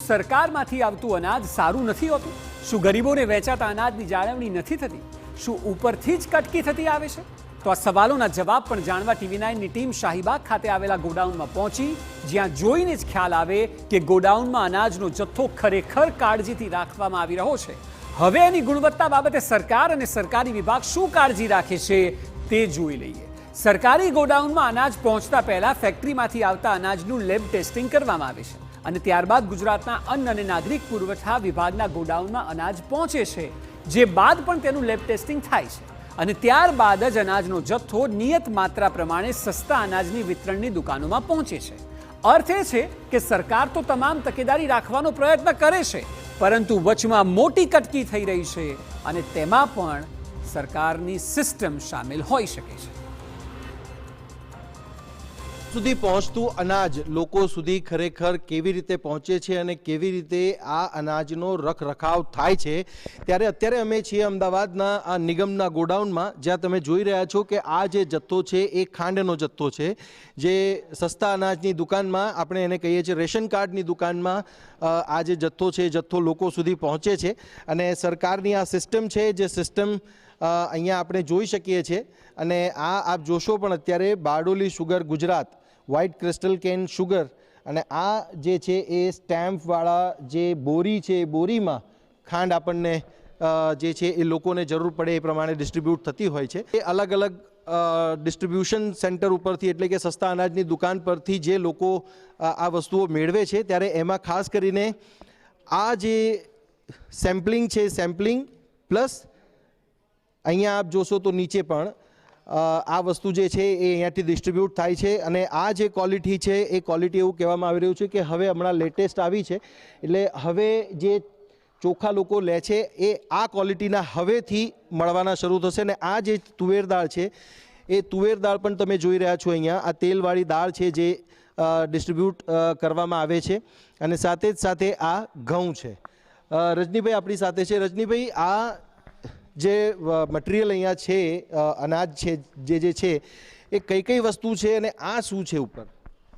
સરકારમાંથી આવતું અનાજ સારું નથી હોતું? શું ગરીબોને વેચાતા અનાજની જાળવણી નથી થતી? શું ઉપરથી જ કટકી થતી આવે છે? તો આ સવાલોના જવાબ પણ જાણવા TV9ની ટીમ શાહીબાગ ખાતે આવેલા ગોડાઉનમાં પહોંચી, જ્યાં જોઈને જ ખ્યાલ આવે કે ગોડાઉનમાં અનાજનો જથ્થો ખરેખર કાળજીથી રાખવામાં આવી રહ્યો છે. હવે એની ગુણવત્તા બાબતે સરકાર અને સરકારી વિભાગ શું કાળજી રાખે છે તે જોઈ લઈએ. સરકારી ગોડાઉનમાં અનાજ પહોંચતા પહેલા ફેક્ટરીમાંથી આવતા અનાજનું લેબ ટેસ્ટિંગ કરવામાં આવે છે અને ત્યારબાદ ગુજરાતના અન્ન અને નાગરિક પુરવઠા વિભાગના ગોડાઉનમાં અનાજ પહોંચે છે, જે બાદ પણ તેનું લેબ ટેસ્ટિંગ થાય છે અને ત્યારબાદ જ અનાજનો જથ્થો નિયત માત્રા પ્રમાણે સસ્તા અનાજની વિતરણની દુકાનોમાં પહોંચે છે. અર્થ એ છે કે સરકાર તો તમામ તકેદારી રાખવાનો પ્રયત્ન કરે છે, પરંતુ વચમાં મોટી કટકી થઈ રહી છે અને તેમાં પણ સરકારની સિસ્ટમ સામેલ હોઈ શકે છે. સુધી પહોંચતું અનાજ લોકો સુધી ખરેખર કેવી રીતે પહોંચે છે અને કેવી રીતે આ અનાજનો રખરખાવ થાય છે, ત્યારે અત્યારે અમે છીએ અમદાવાદના આ નિગમના ગોડાઉનમાં, જ્યાં તમે જોઈ રહ્યા છો કે આ જે જથ્થો છે એ ખાંડનો જથ્થો છે, જે સસ્તા અનાજની દુકાનમાં, આપણે એને કહીએ છીએ રેશન કાર્ડની દુકાનમાં, આ જે જથ્થો છે એ જથ્થો લોકો સુધી પહોંચે છે. અને સરકારની આ સિસ્ટમ છે, જે સિસ્ટમ અહીંયા આપણે જોઈ શકીએ છીએ. અને આ આપ જોશો પણ અત્યારે Bardoli sugar Gujarat, white crystal can sugar, અને આ જે છે એ સ્ટેમ્પવાળા જે બોરી છે, એ બોરીમાં ખાંડ આપણને જે છે એ લોકોને જરૂર પડે એ પ્રમાણે ડિસ્ટ્રીબ્યુટ થતી હોય છે. એ અલગ અલગ ડિસ્ટ્રીબ્યુશન સેન્ટર ઉપરથી, એટલે કે સસ્તા અનાજની દુકાન પરથી જે લોકો આ વસ્તુઓ મેળવે છે, ત્યારે એમાં ખાસ કરીને આ જે સેમ્પલિંગ છે, સેમ્પલિંગ પ્લસ અહીંયા આપ જોશો તો નીચે પણ આ વસ્તુ જે છે એ અહીંયાથી ડિસ્ટ્રીબ્યુટ થાય છે. અને આ જે ક્વોલિટી છે એ ક્વોલિટી એવું કહેવામાં આવી રહ્યું છે કે હવે હમણાં લેટેસ્ટ આવી છે, એટલે હવે જે ચોખા લોકો લે છે એ આ ક્વોલિટીના હવેથી મળવાના શરૂ થશે. અને આ જે તુવેર દાળ છે એ તુવેર દાળ પણ તમે જોઈ રહ્યા છો અહીંયા, આ તેલવાળી દાળ છે જે ડિસ્ટ્રીબ્યુટ કરવામાં આવે છે. અને સાથે જ સાથે આ ઘઉં છે. રજનીભાઈ આપણી સાથે છે. રજનીભાઈ, આ જે મટીરિયલ અહીંયા છે, અનાજ છે જે છે એ કઈ કઈ વસ્તુ છે અને આ શું છે ઉપર?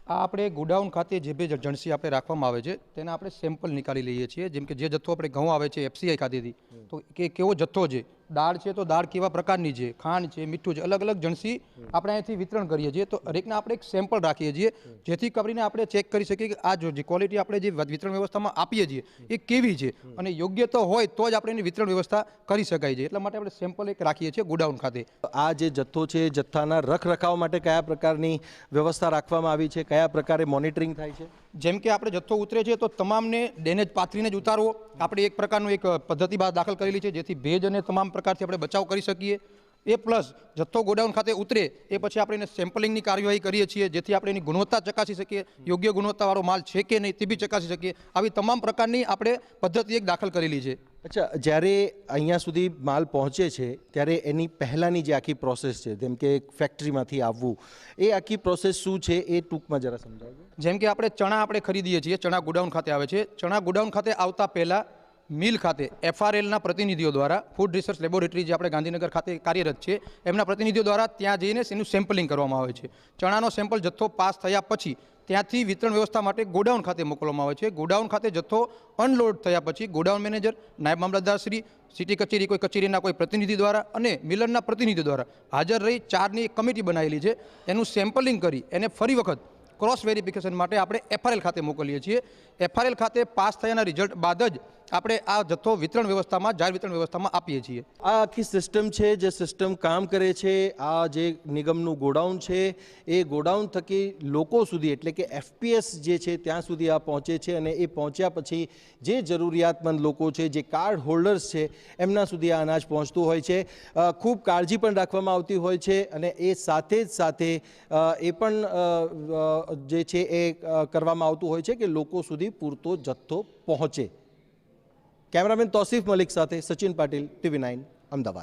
આ આપણે ગોડાઉન ખાતે જે બે જણસી આપણે રાખવામાં આવે છે તેના આપણે સેમ્પલ નીકાળી લઈએ છીએ. જેમ કે જે જથ્થો આપણે ઘઉં આવે છે FCI ખાતેથી, તો કે કેવો જથ્થો છે, દાળ છે તો દાળ કેવા પ્રકારની છે, ખાંડ છે, મીઠું છે, અલગ અલગ જણસી આપણે અહીંથી વિતરણ કરીએ છીએ. તો હરેકના આપણે એક સેમ્પલ રાખીએ છીએ, જેથી કરીને આપણે ચેક કરી શકીએ કે આ જે ક્વોલિટી આપણે જે વિતરણ વ્યવસ્થામાં આપીએ છીએ એ કેવી છે અને યોગ્ય તો હોય તો જ આપણે એની વિતરણ વ્યવસ્થા કરી શકાય છે. એટલા માટે આપણે સેમ્પલ એક રાખીએ છીએ ગોડાઉન ખાતે. આ જે જથ્થો છે, જથ્થાના રખરખાવ માટે કયા પ્રકારની વ્યવસ્થા રાખવામાં આવી છે, કયા પ્રકારે મોનિટરિંગ થાય છે? જેમ કે આપણે જથ્થો ઉતરે છે તો તમામને ડેનેજ પાથરીને જ ઉતારવો, આપણે એક પ્રકારનું એક પદ્ધતિ બહાર દાખલ કરેલી છે, જેથી ભેજ અને તમામ પ્રકારથી આપણે બચાવ કરી શકીએ. એ પ્લસ જથ્થો ગોડાઉન ખાતે ઉતરે એ પછી આપણે એને સેમ્પલિંગની કાર્યવાહી કરીએ છીએ, જેથી આપણે એની ગુણવત્તા ચકાસી શકીએ, યોગ્ય ગુણવત્તાવાળો માલ છે કે નહીં તે બી ચકાસી શકીએ. આવી તમામ પ્રકારની આપણે પદ્ધતિ એક દાખલ કરેલી છે. અચ્છા, જ્યારે અહીંયા સુધી માલ પહોંચે છે ત્યારે એની પહેલાંની જે આખી પ્રોસેસ છે, જેમ કે ફેક્ટરીમાંથી આવવું, એ આખી પ્રોસેસ શું છે એ ટૂંકમાં જરા સમજાવજો. જેમ કે આપણે ચણા આપણે ખરીદીએ છીએ, ચણા ગોડાઉન ખાતે આવે છે. ચણા ગોડાઉન ખાતે આવતા પહેલાં મિલ ખાતે FRLના પ્રતિનિધિઓ દ્વારા, ફૂડ રિસર્ચ લેબોરેટરી જે આપણે ગાંધીનગર ખાતે કાર્યરત છે, એમના પ્રતિનિધિઓ દ્વારા ત્યાં જઈને એનું સેમ્પલિંગ કરવામાં આવે છે. ચણાનો સેમ્પલ જથ્થો પાસ થયા પછી ત્યાંથી વિતરણ વ્યવસ્થા માટે ગોડાઉન ખાતે મોકલવામાં આવે છે. ગોડાઉન ખાતે જથ્થો અનલોડ થયા પછી ગોડાઉન મેનેજર, નાયબ મામલતદારશ્રી, સિટી કચેરી કોઈ કચેરીના કોઈ પ્રતિનિધિ દ્વારા અને મિલરના પ્રતિનિધિ દ્વારા હાજર રહી 4ની એક કમિટી બનાવેલી છે, એનું સેમ્પલિંગ કરી એને ફરી વખત ક્રોસ વેરિફિકેશન માટે આપણે FRL ખાતે મોકલીએ છીએ. FRL ખાતે પાસ થયાના રિઝલ્ટ બાદ જ આપણે આ જથ્થો વિતરણ વ્યવસ્થામાં, જાહેર વિતરણ વ્યવસ્થામાં આપીએ છીએ. આ આખી સિસ્ટમ છે, જે સિસ્ટમ કામ કરે છે, આ જે નિગમનું ગોડાઉન છે એ ગોડાઉન થકી લોકો સુધી, એટલે કે FPS જે છે ત્યાં સુધી આ પહોંચે છે. અને એ પહોંચ્યા પછી જે જરૂરિયાતમંદ લોકો છે, જે કાર્ડ હોલ્ડર્સ છે, એમના સુધી આ અનાજ પહોંચતું હોય છે. ખૂબ કાળજી પણ રાખવામાં આવતી હોય છે અને એ સાથે જ સાથે એ પણ જે છે એ કરવામાં આવતું હોય છે કે લોકો સુધી પૂરતો જથ્થો પહોંચે. કેમેરામેન તૌસીફ મલિક સાથે સચિન પાટીલ, TV9 અમદાવાદ.